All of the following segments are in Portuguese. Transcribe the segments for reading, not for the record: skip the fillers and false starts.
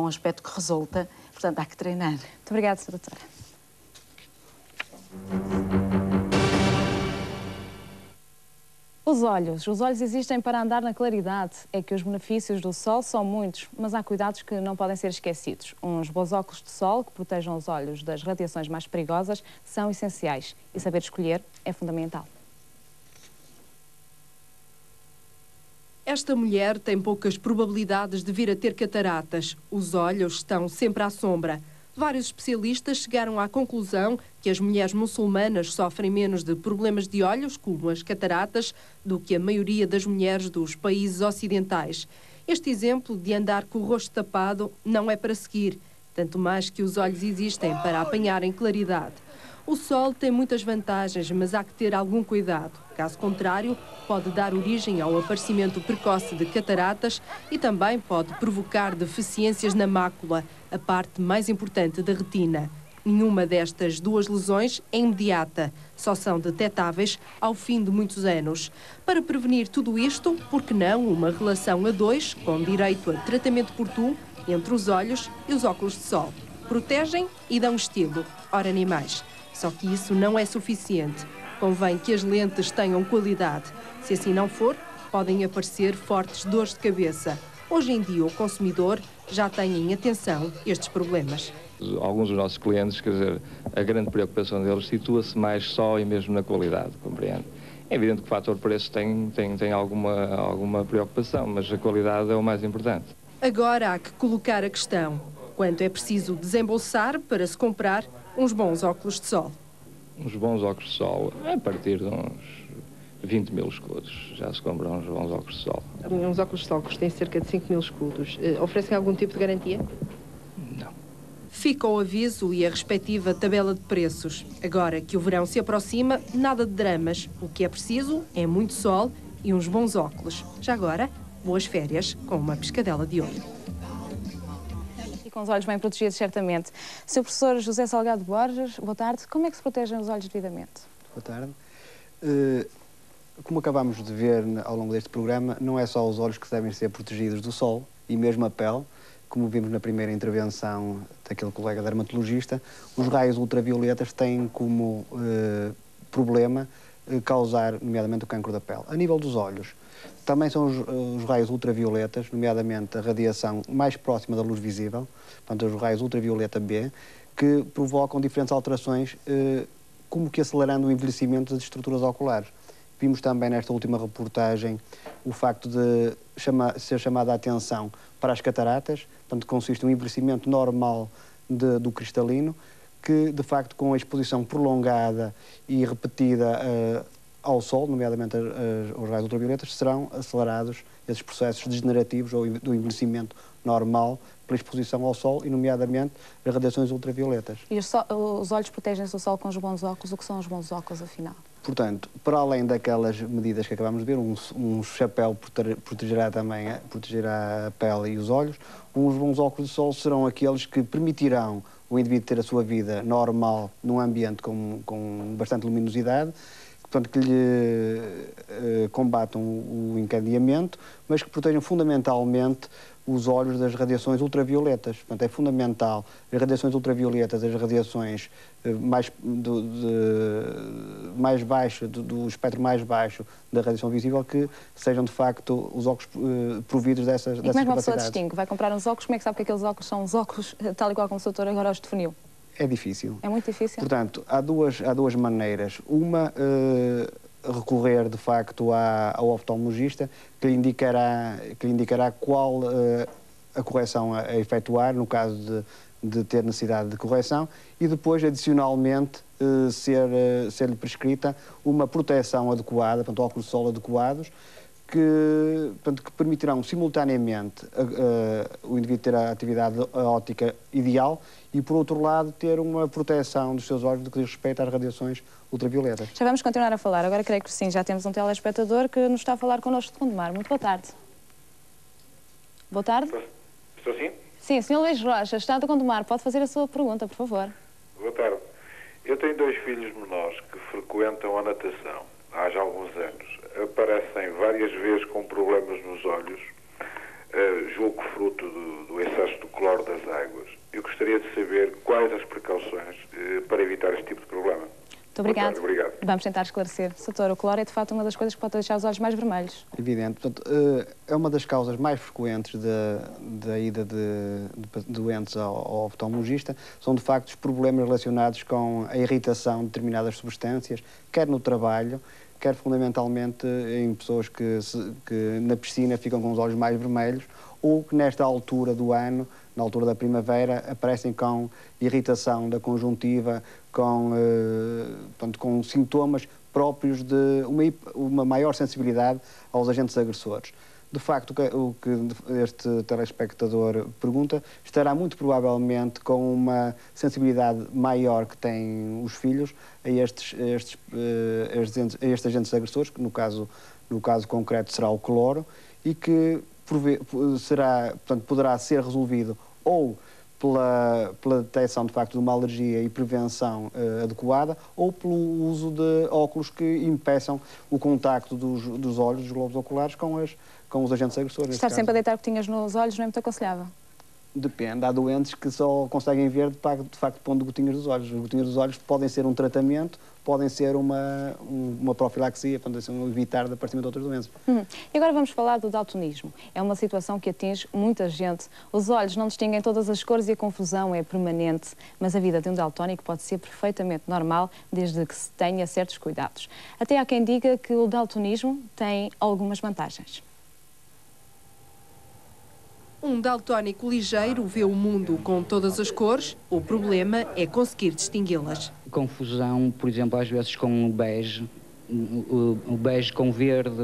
um aspecto que resulta, portanto há que treinar. Muito obrigada, Sra. Doutora. Os olhos existem para andar na claridade. É que os benefícios do sol são muitos, mas há cuidados que não podem ser esquecidos. Uns bons óculos de sol que protejam os olhos das radiações mais perigosas são essenciais e saber escolher é fundamental. Esta mulher tem poucas probabilidades de vir a ter cataratas. Os olhos estão sempre à sombra. Vários especialistas chegaram à conclusão que as mulheres muçulmanas sofrem menos de problemas de olhos, como as cataratas, do que a maioria das mulheres dos países ocidentais. Este exemplo de andar com o rosto tapado não é para seguir, tanto mais que os olhos existem para apanharem claridade. O sol tem muitas vantagens, mas há que ter algum cuidado. Caso contrário, pode dar origem ao aparecimento precoce de cataratas e também pode provocar deficiências na mácula, a parte mais importante da retina. Nenhuma destas duas lesões é imediata, só são detetáveis ao fim de muitos anos. Para prevenir tudo isto, por que não uma relação a dois, com direito a tratamento por tu, entre os olhos e os óculos de sol. Protegem e dão estilo. Ora, nem mais. Só que isso não é suficiente. Convém que as lentes tenham qualidade. Se assim não for, podem aparecer fortes dores de cabeça. Hoje em dia, o consumidor já tem em atenção estes problemas. Alguns dos nossos clientes, quer dizer, a grande preocupação deles situa-se mais só e mesmo na qualidade, compreende? É evidente que o fator preço tem alguma preocupação, mas a qualidade é o mais importante. Agora há que colocar a questão: quanto é preciso desembolsar para se comprar uns bons óculos de sol? Uns bons óculos de sol, a partir de uns 20 mil escudos, já se compram uns bons óculos de sol. Uns óculos de sol custam cerca de 5 mil escudos. Oferecem algum tipo de garantia? Não. Fica o aviso e a respectiva tabela de preços. Agora que o verão se aproxima, nada de dramas. O que é preciso é muito sol e uns bons óculos. Já agora, boas férias com uma pescadela de olho. Com os olhos bem protegidos, certamente. Sr. Professor José Salgado Borges, boa tarde. Como é que se protegem os olhos devidamente? Boa tarde. Como acabámos de ver ao longo deste programa, não é só os olhos que devem ser protegidos do sol, e mesmo a pele, como vimos na primeira intervenção daquele colega dermatologista, os raios ultravioletas têm como problema causar, nomeadamente, o cancro da pele. A nível dos olhos, também são os raios ultravioletas, nomeadamente a radiação mais próxima da luz visível, portanto, os raios ultravioleta B, que provocam diferentes alterações, como que acelerando o envelhecimento das estruturas oculares. Vimos também nesta última reportagem o facto de ser chamada a atenção para as cataratas, portanto, consiste em um envelhecimento normal do cristalino, que, de facto, com a exposição prolongada e repetida ao sol, nomeadamente aos raios ultravioletas, serão acelerados esses processos degenerativos ou do envelhecimento normal pela exposição ao sol e, nomeadamente, as radiações ultravioletas. E os olhos protegem-se do sol com os bons óculos? O que são os bons óculos, afinal? Portanto, para além daquelas medidas que acabamos de ver, um chapéu protegerá a pele e os olhos, uns bons óculos de sol serão aqueles que permitirão o indivíduo ter a sua vida normal num ambiente com bastante luminosidade, portanto, que lhe combatam o encandeamento, mas que protejam fundamentalmente os olhos das radiações ultravioletas. Portanto, é fundamental as radiações ultravioletas, as radiações mais baixo, do espectro mais baixo da radiação visível, que sejam, de facto, os óculos providos dessas capacidades. E como é que uma pessoa distingue? Vai comprar uns óculos, como é que sabe que aqueles óculos são os óculos, tal e qual como o doutor agora os definiu? É difícil. É muito difícil? Portanto, há duas maneiras. Uma, recorrer, de facto, ao oftalmologista, que lhe indicará qual a correção a efetuar, no caso de ter necessidade de correção, e depois, adicionalmente, ser-lhe prescrita uma proteção adequada, portanto, óculos de sol adequados, que permitirão simultaneamente o indivíduo ter a atividade óptica ideal e, por outro lado, ter uma proteção dos seus olhos do que diz respeito às radiações ultravioletas. Já vamos continuar a falar. Agora creio que sim, já temos um telespectador que nos está a falar connosco de Gondomar. Muito boa tarde. Boa tarde. Estou sim? Sim, Sr. Luís Rocha, está de Gondomar. Pode fazer a sua pergunta, por favor. Boa tarde. Eu tenho 2 filhos menores que frequentam a natação há já alguns anos. Aparecem várias vezes com problemas nos olhos, julgo fruto do excesso do cloro das gostaria de saber quais as precauções para evitar este tipo de problema. Muito obrigado. Obrigado. Vamos tentar esclarecer. Doutor, o cloro é de facto uma das coisas que pode deixar os olhos mais vermelhos. Evidente. Portanto, é uma das causas mais frequentes da ida de doentes ao oftalmologista. São, de facto, os problemas relacionados com a irritação de determinadas substâncias, quer no trabalho, quer fundamentalmente em pessoas que na piscina ficam com os olhos mais vermelhos, ou que nesta altura do ano, na altura da primavera, aparecem com irritação da conjuntiva, com sintomas próprios de uma maior sensibilidade aos agentes agressores. De facto, o que este telespectador pergunta estará muito provavelmente com uma sensibilidade maior que têm os filhos a estes agentes agressores, que no caso concreto será o cloro, e que poderá ser resolvido ou pela detecção, de facto, de uma alergia e prevenção adequada, ou pelo uso de óculos que impeçam o contacto dos olhos, dos globos oculares, com os agentes agressores. Estar sempre a deitar gotinhas nos olhos não é muito aconselhável? Depende. Há doentes que só conseguem ver, de facto, pondo gotinhas dos olhos. As gotinhas dos olhos podem ser um tratamento, podem ser uma profilaxia, podem ser evitar o aparecimento de outras doenças. E agora vamos falar do daltonismo. É uma situação que atinge muita gente. Os olhos não distinguem todas as cores e a confusão é permanente, mas a vida de um daltónico pode ser perfeitamente normal desde que se tenha certos cuidados. Até há quem diga que o daltonismo tem algumas vantagens. Um daltónico ligeiro vê o mundo com todas as cores, o problema é conseguir distingui-las. Confusão, por exemplo, às vezes com o bege com verde,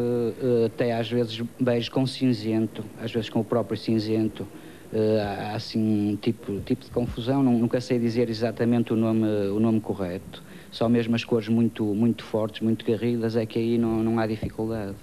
até às vezes bege com cinzento, às vezes com o próprio cinzento. Há assim um tipo de confusão, nunca sei dizer exatamente o nome correto. Só mesmo as cores muito fortes, muito garridas, é que aí não há dificuldade.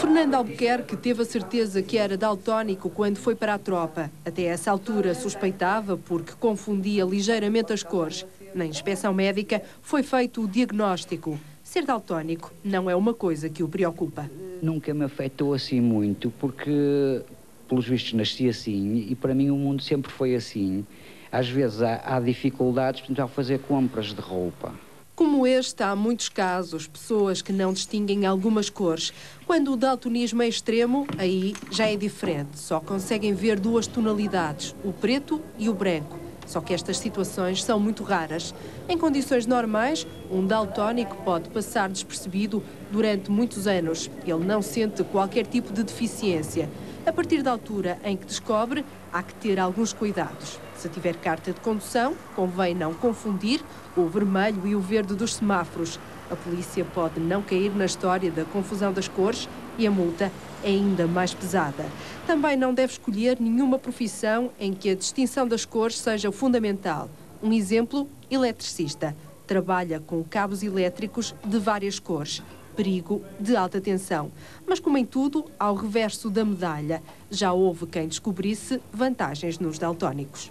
Fernando Albuquerque teve a certeza que era daltónico quando foi para a tropa. Até essa altura suspeitava porque confundia ligeiramente as cores. Na inspeção médica foi feito o diagnóstico. Ser daltónico não é uma coisa que o preocupa. Nunca me afetou assim muito, porque, pelos vistos, nasci assim e para mim o mundo sempre foi assim. Às vezes há dificuldades, portanto, ao fazer compras de roupa. Como este, há muitos casos, pessoas que não distinguem algumas cores. Quando o daltonismo é extremo, aí já é diferente. Só conseguem ver duas tonalidades, o preto e o branco. Só que estas situações são muito raras. Em condições normais, um daltónico pode passar despercebido durante muitos anos. Ele não sente qualquer tipo de deficiência. A partir da altura em que descobre, há que ter alguns cuidados. Se tiver carta de condução, convém não confundir o vermelho e o verde dos semáforos. A polícia pode não cair na história da confusão das cores e a multa é ainda mais pesada. Também não deve escolher nenhuma profissão em que a distinção das cores seja fundamental. Um exemplo, eletricista. Trabalha com cabos elétricos de várias cores. Perigo de alta tensão. Mas, como em tudo, há o reverso da medalha. Já houve quem descobrisse vantagens nos daltónicos.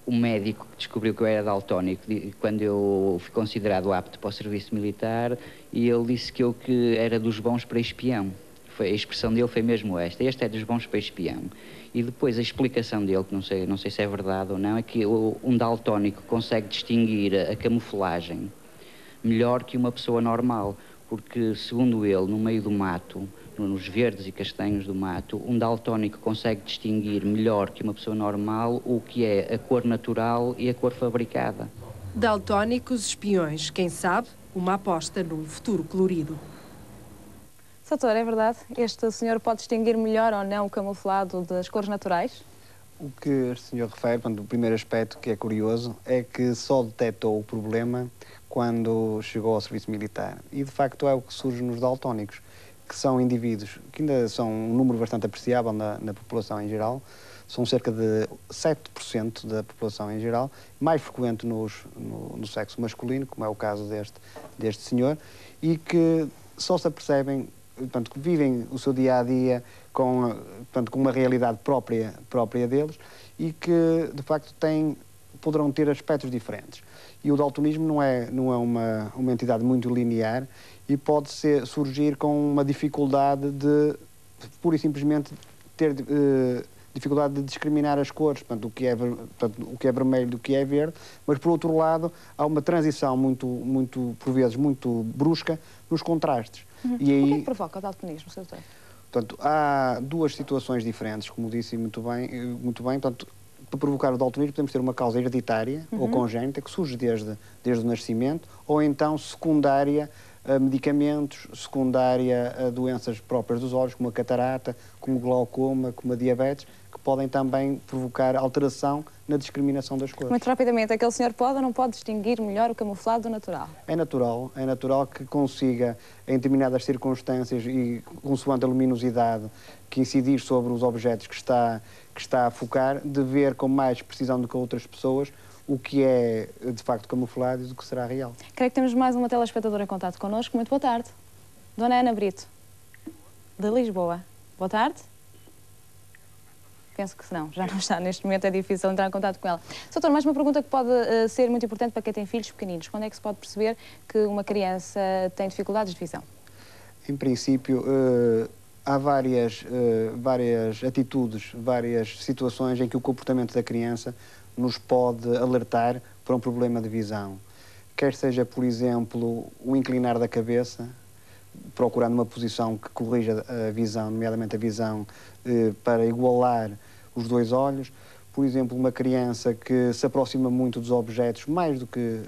O médico que descobriu que eu era daltónico quando eu fui considerado apto para o serviço militar, e ele disse que eu era dos bons para espião. A expressão dele foi mesmo esta: este é dos bons para espião. E depois a explicação dele, que não sei se é verdade ou não, é que um daltónico consegue distinguir a camuflagem melhor que uma pessoa normal, porque, segundo ele, no meio do mato, nos verdes e castanhos do mato, um daltónico consegue distinguir melhor que uma pessoa normal o que é a cor natural e a cor fabricada. Daltónicos, espiões, quem sabe, uma aposta num futuro colorido. Doutor, é verdade? Este senhor pode distinguir melhor ou não o camuflado das cores naturais? O que este senhor refere, o primeiro aspecto que é curioso, é que só detectou o problema quando chegou ao serviço militar. E, de facto, é o que surge nos daltónicos, que são indivíduos que ainda são um número bastante apreciável na população em geral, são cerca de 7% da população em geral, mais frequente no sexo masculino, como é o caso deste senhor, e que só se apercebem, portanto, que vivem o seu dia-a-dia com uma realidade própria deles e que, de facto, poderão ter aspectos diferentes. E o daltonismo não é uma entidade muito linear e pode surgir com uma dificuldade de, pura e simplesmente, dificuldade de discriminar as cores, portanto, o que é vermelho do que é verde, mas, por outro lado, há uma transição por vezes, muito brusca nos contrastes. E aí, O que é que provoca o daltonismo, Sr. Doutor? Portanto, há duas situações diferentes, como disse muito bem. Portanto, para provocar o daltonismo podemos ter uma causa hereditária ou congénita, que surge desde o nascimento, ou então secundária a medicamentos, secundária a doenças próprias dos olhos, como a catarata, como o glaucoma, como a diabetes, que podem também provocar alteração na discriminação das cores. Muito rapidamente, aquele senhor pode ou não pode distinguir melhor o camuflado do natural? É natural que consiga, em determinadas circunstâncias e consoante a luminosidade que incidir sobre os objetos que está a focar, de ver com mais precisão do que outras pessoas o que é, de facto, camuflado e do que será real. Creio que temos mais uma telespectadora em contato connosco. Muito boa tarde. Dona Ana Brito, de Lisboa. Boa tarde. Penso que não, já não está. Neste momento é difícil entrar em contato com ela. Doutor, mais uma pergunta que pode ser muito importante para quem tem filhos pequeninos. Quando é que se pode perceber que uma criança tem dificuldades de visão? Em princípio, há várias atitudes, várias situações em que o comportamento da criança nos pode alertar para um problema de visão. Quer seja, por exemplo, o inclinar da cabeça, procurando uma posição que corrija a visão, nomeadamente a visão para igualar os dois olhos. Por exemplo, uma criança que se aproxima muito dos objetos, mais do que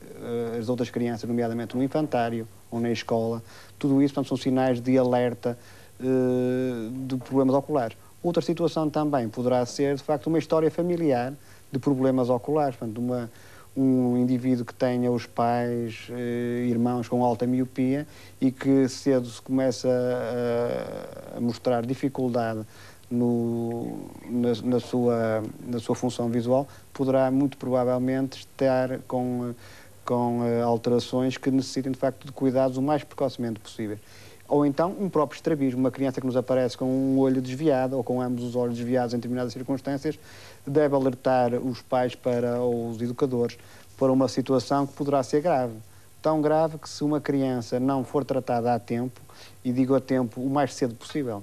as outras crianças, nomeadamente no infantário ou na escola. Tudo isso, portanto, são sinais de alerta de problemas oculares. Outra situação também poderá ser, de facto, uma história familiar de problemas oculares. Portanto, um indivíduo que tenha os pais, irmãos com alta miopia e que cedo se começa a mostrar dificuldade na sua função visual, poderá muito provavelmente estar com alterações que necessitem, de facto, de cuidados o mais precocemente possível. Ou então um próprio estrabismo, uma criança que nos aparece com um olho desviado ou com ambos os olhos desviados em determinadas circunstâncias, deve alertar os pais ou os educadores para uma situação que poderá ser grave. Tão grave que, se uma criança não for tratada a tempo, e digo a tempo o mais cedo possível,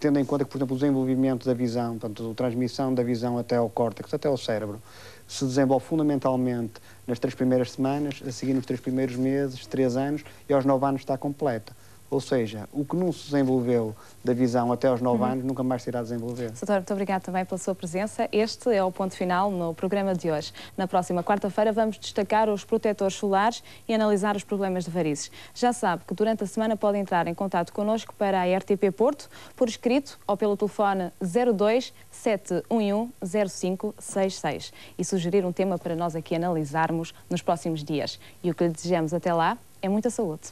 tendo em conta que, por exemplo, o desenvolvimento da visão, portanto, a transmissão da visão até ao córtex, até ao cérebro, se desenvolve fundamentalmente nas 3 primeiras semanas, a seguir nos 3 primeiros meses, 3 anos, e aos 9 anos está completa. Ou seja, o que não se desenvolveu da visão até aos 9 anos nunca mais se irá desenvolver. Doutor, muito obrigada também pela sua presença. Este é o ponto final no programa de hoje. Na próxima quarta-feira vamos destacar os protetores solares e analisar os problemas de varizes. Já sabe que durante a semana pode entrar em contato connosco para a RTP Porto, por escrito ou pelo telefone 02 711 0566 e sugerir um tema para nós aqui analisarmos nos próximos dias. E o que lhe desejamos até lá é muita saúde.